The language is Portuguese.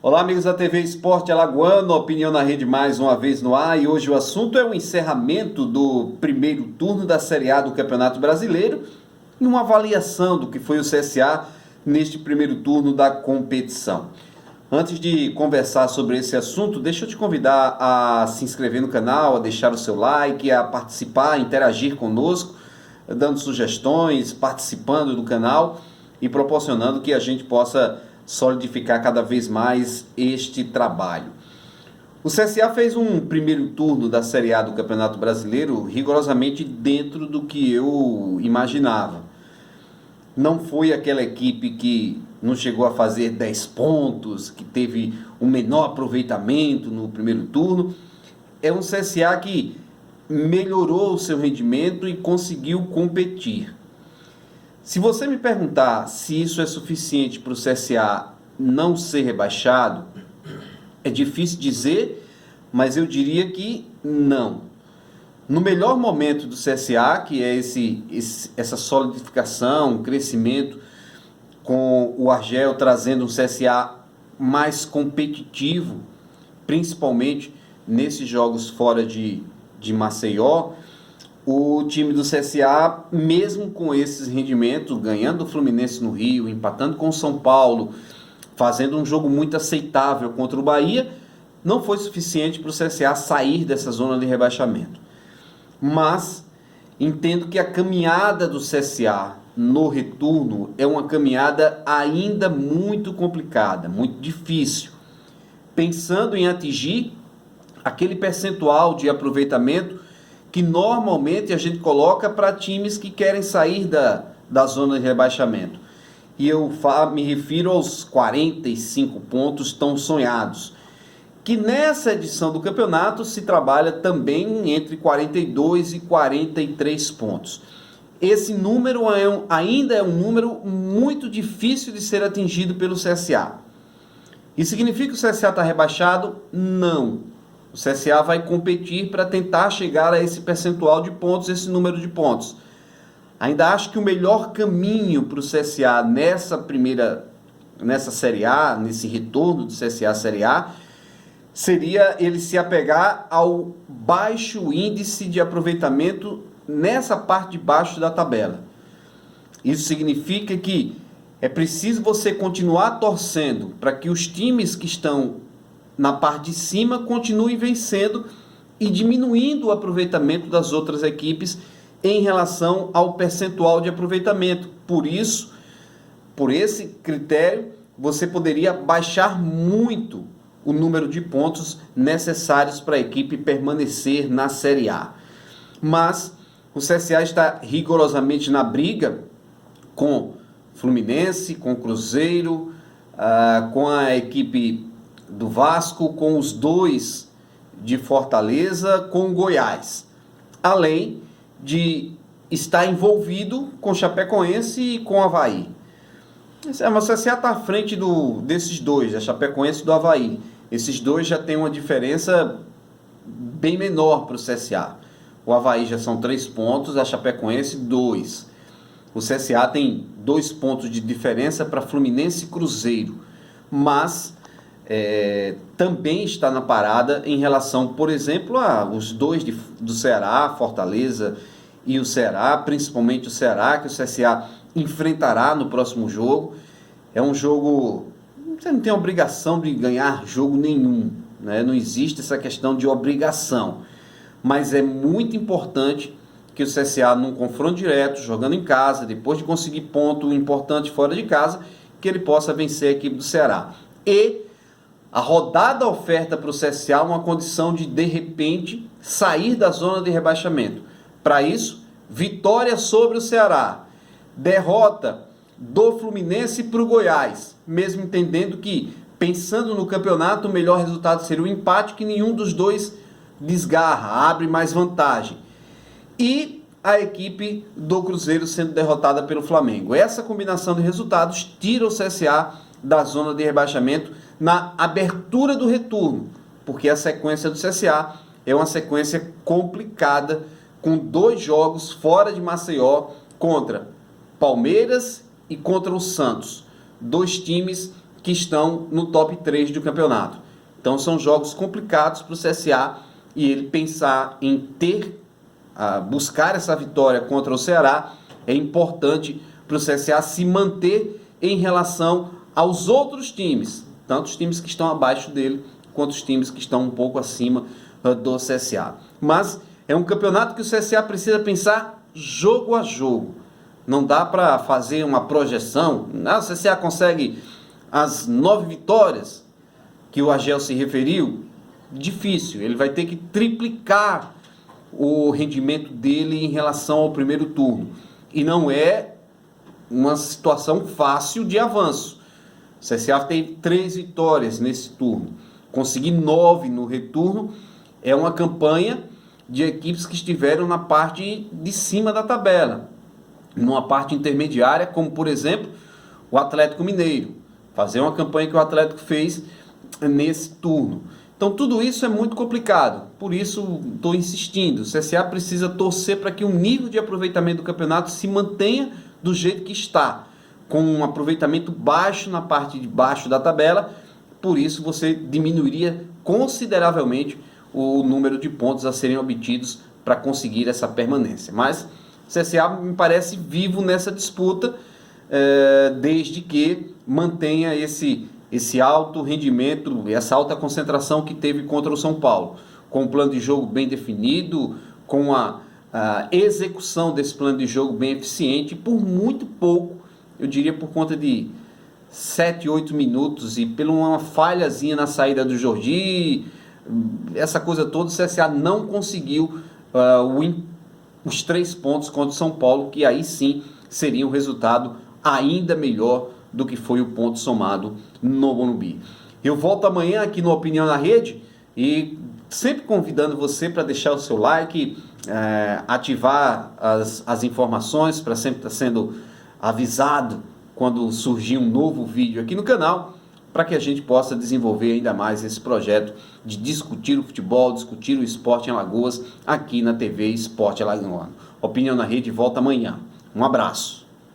Olá, amigos da TV Esporte Alagoano, Opinião na Rede mais uma vez no ar, e hoje o assunto é o encerramento do primeiro turno da Série A do Campeonato Brasileiro e uma avaliação do que foi o CSA neste primeiro turno da competição. Antes de conversar sobre esse assunto, deixa eu te convidar a se inscrever no canal, a deixar o seu like, a participar, a interagir conosco, dando sugestões, participando do canal e proporcionando que a gente possa solidificar cada vez mais este trabalho. O CSA fez um primeiro turno da Série A do Campeonato Brasileiro rigorosamente dentro do que eu imaginava. Não foi aquela equipe que não chegou a fazer 10 pontos, que teve um menor aproveitamento no primeiro turno. É um CSA que melhorou o seu rendimento e conseguiu competir. Se você me perguntar se isso é suficiente para o CSA não ser rebaixado, é difícil dizer, mas eu diria que não. No melhor momento do CSA, que é essa solidificação, crescimento, com o Argel trazendo um CSA mais competitivo, principalmente nesses jogos fora de Maceió, o time do CSA, mesmo com esses rendimentos, ganhando o Fluminense no Rio, empatando com o São Paulo, fazendo um jogo muito aceitável contra o Bahia, não foi suficiente para o CSA sair dessa zona de rebaixamento. Mas entendo que a caminhada do CSA no retorno é uma caminhada ainda muito complicada, muito difícil, pensando em atingir aquele percentual de aproveitamento que normalmente a gente coloca para times que querem sair da zona de rebaixamento. E eu me refiro aos 45 pontos tão sonhados, que nessa edição do campeonato se trabalha também entre 42 e 43 pontos. Esse número ainda é um número muito difícil de ser atingido pelo CSA. Isso significa que o CSA está rebaixado? Não. O CSA vai competir para tentar chegar a esse percentual de pontos, esse número de pontos. Ainda acho que o melhor caminho para o CSA nessa Série A, nesse retorno do CSA à Série A, seria ele se apegar ao baixo índice de aproveitamento nessa parte de baixo da tabela. Isso significa que é preciso você continuar torcendo para que os times que estão na parte de cima continuem vencendo e diminuindo o aproveitamento das outras equipes em relação ao percentual de aproveitamento. Por isso, por esse critério, você poderia baixar muito o número de pontos necessários para a equipe permanecer na Série A. Mas o CSA está rigorosamente na briga com Fluminense, com Cruzeiro, com a equipe do Vasco, com os dois de Fortaleza, com Goiás, além de estar envolvido com Chapecoense e com Avaí. O CSA está à frente desses dois, da Chapecoense e do Avaí. Esses dois já têm uma diferença bem menor para o CSA. O Avaí já são 3 pontos, a Chapecoense 2. O CSA tem 2 pontos de diferença para Fluminense e Cruzeiro, mas também está na parada em relação, por exemplo, aos dois do Ceará, Fortaleza e o Ceará, principalmente o Ceará, que o CSA enfrentará no próximo jogo. É um jogo, você não tem obrigação de ganhar jogo nenhum, né? Não existe essa questão de obrigação, mas é muito importante que o CSA, num confronto direto, jogando em casa, depois de conseguir ponto importante fora de casa, que ele possa vencer a equipe do Ceará. E a rodada oferta para o CSA uma condição de repente, sair da zona de rebaixamento. Para isso, vitória sobre o Ceará, derrota do Fluminense para o Goiás, mesmo entendendo que, pensando no campeonato, o melhor resultado seria o empate, que nenhum dos dois desgarra, abre mais vantagem. E a equipe do Cruzeiro sendo derrotada pelo Flamengo. Essa combinação de resultados tira o CSA da zona de rebaixamento na abertura do retorno, porque a sequência do CSA é uma sequência complicada, com 2 jogos fora de Maceió contra Palmeiras e contra o Santos. 2 times que estão no top 3 do campeonato. Então são jogos complicados para o CSA e ele pensar em buscar essa vitória contra o Ceará é importante para o CSA se manter em relação aos outros times, tanto os times que estão abaixo dele, quanto os times que estão um pouco acima do CSA. Mas é um campeonato que o CSA precisa pensar jogo a jogo. Não dá para fazer uma projeção. O CSA consegue as 9 vitórias que o Agel se referiu. Difícil, ele vai ter que triplicar o rendimento dele em relação ao primeiro turno. E não é uma situação fácil de avanço. O CSA teve 3 vitórias nesse turno. Conseguir 9 no retorno é uma campanha de equipes que estiveram na parte de cima da tabela. Numa parte intermediária, como por exemplo, o Atlético Mineiro. Fazer uma campanha que o Atlético fez nesse turno. Então tudo isso é muito complicado, por isso estou insistindo, o CSA precisa torcer para que o nível de aproveitamento do campeonato se mantenha do jeito que está, com um aproveitamento baixo na parte de baixo da tabela, por isso você diminuiria consideravelmente o número de pontos a serem obtidos para conseguir essa permanência. Mas o CSA me parece vivo nessa disputa, desde que mantenha esse alto rendimento, essa alta concentração que teve contra o São Paulo, com um plano de jogo bem definido, com a execução desse plano de jogo bem eficiente, por muito pouco, eu diria por conta de 7, 8 minutos e por uma falhazinha na saída do Jordi, essa coisa toda, o CSA não conseguiu os 3 pontos contra o São Paulo, que aí sim seria um resultado ainda melhor do que foi o ponto somado no Morumbi. Eu volto amanhã aqui no Opinião na Rede e sempre convidando você para deixar o seu like, ativar as informações para sempre estar sendo avisado quando surgir um novo vídeo aqui no canal, para que a gente possa desenvolver ainda mais esse projeto de discutir o futebol, discutir o esporte em Alagoas aqui na TV Esporte Alagoano. Opinião na Rede volta amanhã. Um abraço.